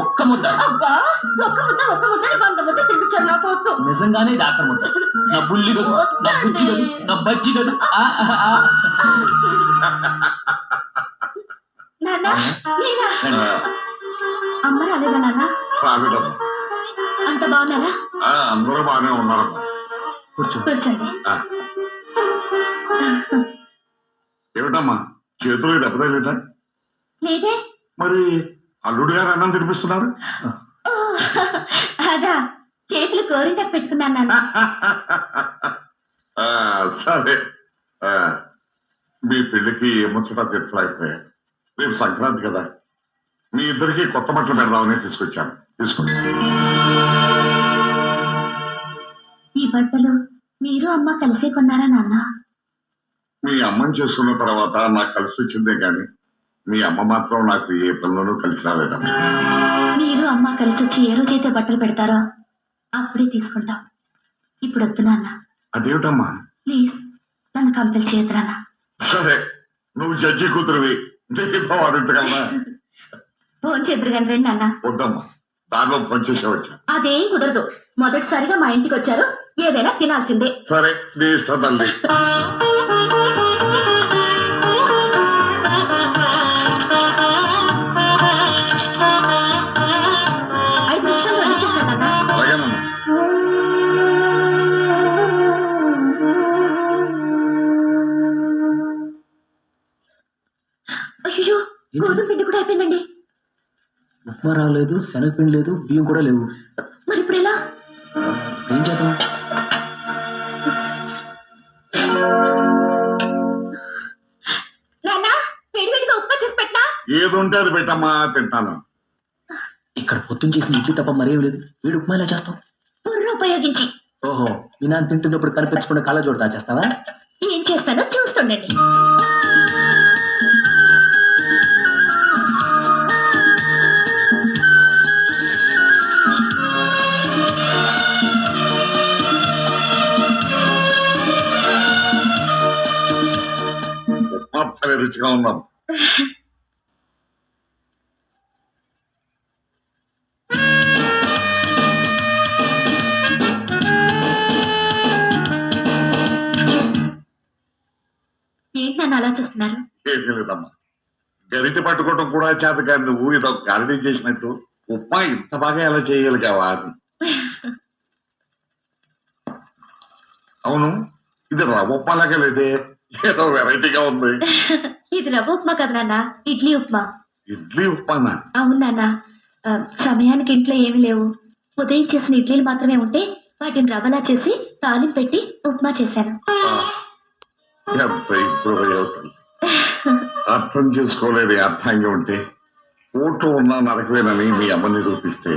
ఒక్క ముద్ద. అబ్బా ఒక్క ముద్ద 100 ముద్ద తినిపించారు నాకు వద్దు. నిజంగానే డాక్టర్ ముద్ద. నా బుల్లి గడు, నా బుజ్జి గడు, నా బజ్జి గడు. నాన్న అమ్మ రాలేదా నాన్న? అంత బాగున్నారా? అందరూ బాగానే ఉన్నారమ్మా. కూర్చోండి. ఏమిటమ్మా చేతులు దెబ్బతలేదా? లేదే. మరి అల్లుడు గారు అన్నం తినిపిస్తున్నారు? అదా చేతులు కోరింటకు పెట్టుకున్నాను నాన్న. సరే, మీ పెళ్లికి ఏమొచ్చటా తెచ్చలేకపోయా. రేపు సంక్రాంతి కదా, మీ ఇద్దరికి కొత్త బట్టలు పెడదామని తీసుకొచ్చాను. తీసుకోండి. ఈ బట్టలు మీరు అమ్మ కలిసే కొన్నారా నాన్న? మీ అమ్మని చేసుకున్న తర్వాత నాకు కలిసి వచ్చిందే కానీ మీ అమ్మ మాత్రం నాకు ఏ పనులను కలిసి రాలేదమ్మా. మీరు అమ్మ కలిసి వచ్చి ఏ రోజైతే బట్టలు పెడతారో అప్పుడే తీసుకుంటాం. ఇప్పుడు వద్దు నాన్న. అదేమిటమ్మా? ప్లీజ్ నన్ను కంపెల్ చేయొద్దు నాన్న. సరే, నువ్వు జడ్జి కూతురువి, వారించగలనా? ఫోన్ చేద్దరు కానీ రండి నాన్న. వద్దమ్మా, దానిలో పనిచేసే వచ్చా. అదేం కుదరదు. మొదటిసారిగా మా ఇంటికి వచ్చారు, ఏదైనా తినాల్సిందే. సరే, నీ ఇష్టం తల్లి. అయ్యో గోధుమ పిండి కూడా అయిపోయిందండి. ఉప్మా రాలేదు, శనగపిండి లేదు, బియ్యం కూడా లేవు. మరి ఇప్పుడు ఎలా? ఏం చేద్దాం? నాన్న వేడివేడిగా ఉప్మా చేసి పెట్టా. ఏది ఉంటే అది పెట్టమ్మా, తింటాను. ఇక్కడ పొద్దున్న చేసిన ఇడ్లీ తప్ప మరేం లేదు. వీడు ఉప్మా ఎలా చేస్తాం? బుర్ర ఉపయోగించి. ఓహో, మీ నాన్న తింటున్నప్పుడు కనిపించకుండా కాళ్ళ జోడు దాచేస్తావా? ఏం చేస్తానో చూస్తుండండి. ఉప్మా రుచిగా ఉన్నాం. ఏంటి నన్ను అలా చూస్తున్నారు? ఏమీ లేదమ్మా, గరిటె పట్టుకోవటం కూడా చేత కానీ నువ్వు ఇదో గారడీ చేసినట్టు ఉప్మా ఇంత బాగా ఎలా చేయగలిగావా అని. అవును, ఇది రవ్వ ఉప్మాలాగా లేదే, ఏదో వెరైటీగా ఉంది. ఇది రవ్వ ఉప్మా కదా నాన్న, ఇడ్లీ ఉప్మా. ఇడ్లీ ఉప్మానా? అవును నాన్న. సమయానికి ఇంట్లో ఏమి లేవు. ఉదయం చేసిన ఇడ్లీలు మాత్రమే ఉంటే వాటిని రవ్వలా చేసి తాలింపు పెట్టి ఉప్మా చేశాను. ఎంత ఇంప్రూవ్ అవుతుంది. అర్థం చేసుకోలేని అర్థంగా ఉంటే ఓటు ఉన్నా నరకవేనని మీ అమ్మ నిరూపిస్తే,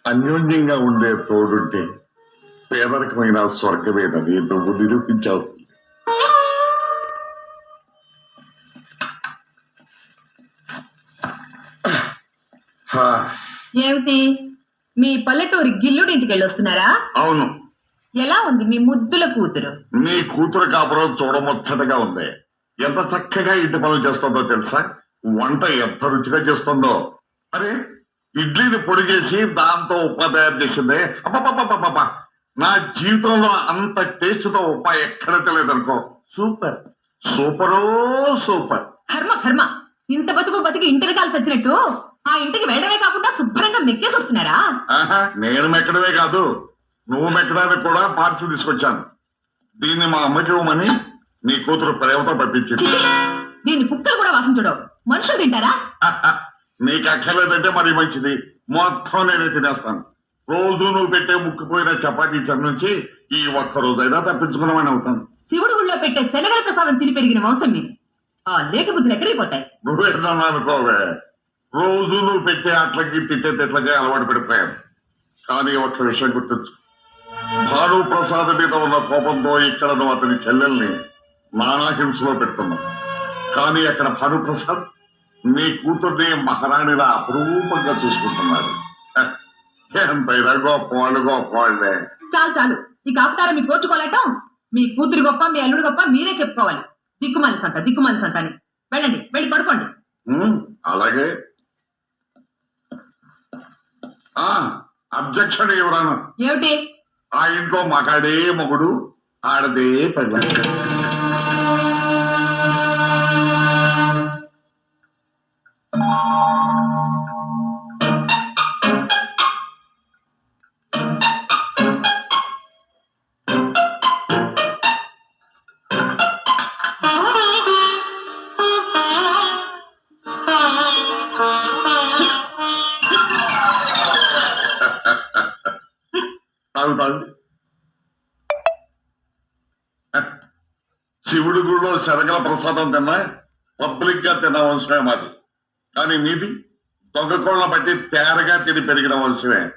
అన్యోన్యంగా ఉండే తోడుంటే పేదరికమైన స్వర్గమేనని నువ్వు నిరూపించావు. ఏమిటి మీ పల్లెటూరి గిల్లుడింటికి వెళ్ళొస్తున్నారా? అవును. ఎలా ఉంది మీ ముద్దుల కూతురు? నీ కూతురు కాపురం చూడముచ్చటగా ఉంది. ఎంత చక్కగా ఇంటి పనులు చేస్తుందో తెలుసా? వంట ఎంత రుచిగా చేస్తుందో. అరే, ఇడ్లీని పొడి చేసి దాంతో ఉప్మా తయారు చేసిందే. అబ్బా, నా జీవితంలో అంత టేస్ట్ తో ఉప్మా ఎక్కడ తెలియదనుకో. Super సూపరో super. కర్మ ఇంత బతికి ఇంటిని కలిసి వచ్చినట్టు ఆ ఇంటికి వెళ్ళడమే కాకుండా శుభ్రంగా మెక్కేసి వస్తున్నారా? నేను మెక్కడమే కాదు, నువ్వు మెక్కడానికి కూడా పార్సల్ తీసుకొచ్చాను. దీన్ని మా అమ్మకి ఇవ్వమని నీ కూతురు ప్రేమతో పంపించింది. దీన్ని కుక్కలు కూడా వాసించడం, మనుషులు తింటారా? నీకు అక్కర్లేదంటే మరి మంచిది, మొత్తం నేనే తినేస్తాను. రోజు నువ్వు పెట్టే ముక్కిపోయిన చపాతీ చెర నుంచి ఈ ఒక్క రోజైనా తప్పించుకున్నామని అవుతాను. శివుడు ఊళ్ళో పెట్టే శనగల ప్రసాదం తిని పెరిగిన వంశం మీది. ఆ లేక బుద్ధులు ఎక్కడికి పోతాయి? నువ్వేనా అనుకోవే, రోజు నువ్వు పెట్టే అట్లకి తిట్టే తిట్లకి అలవాటు పడిపోయాను. కానీ ఒక్క విషయం గుర్తించు, భాను ప్రసాద్ మీద ఉన్న కోపంతో ఇక్కడ నువ్వు అతని చెల్లెల్ని నానాహింసలో పెడుతున్నావు. కానీ అక్కడ భానుప్రసాద్ నీ కూతుర్ని మహారాణిలా అపురూపంగా చూసుకుంటున్నాడు. ఎంతైనా గొప్పవాళ్లే. చాలు ఈ కాపుతారా మీ కోర్చుకోలేటం? మీ కూతురు గొప్ప, మీ అల్లుడు గొప్ప మీరే చెప్పుకోవాలి. దిక్కుమాలి సంత అని. వెళ్ళండి, వెళ్ళి పడుకోండి. అలాగే అబ్జెక్షన్ ఎవరాను? ఏమిటి? ఆ ఇంట్లో మగాడే మొగుడు, ఆడదే పెళ్ళ. తాగుతాండి. శివుడి గుడిలో శరగల ప్రసాదం తిన్నా పబ్లిక్ గా తిన్న వంశమే మాది. కానీ మీది దొంగ కోళ్ళ బట్టి తేరగా తిని పెరిగిన వంశమే.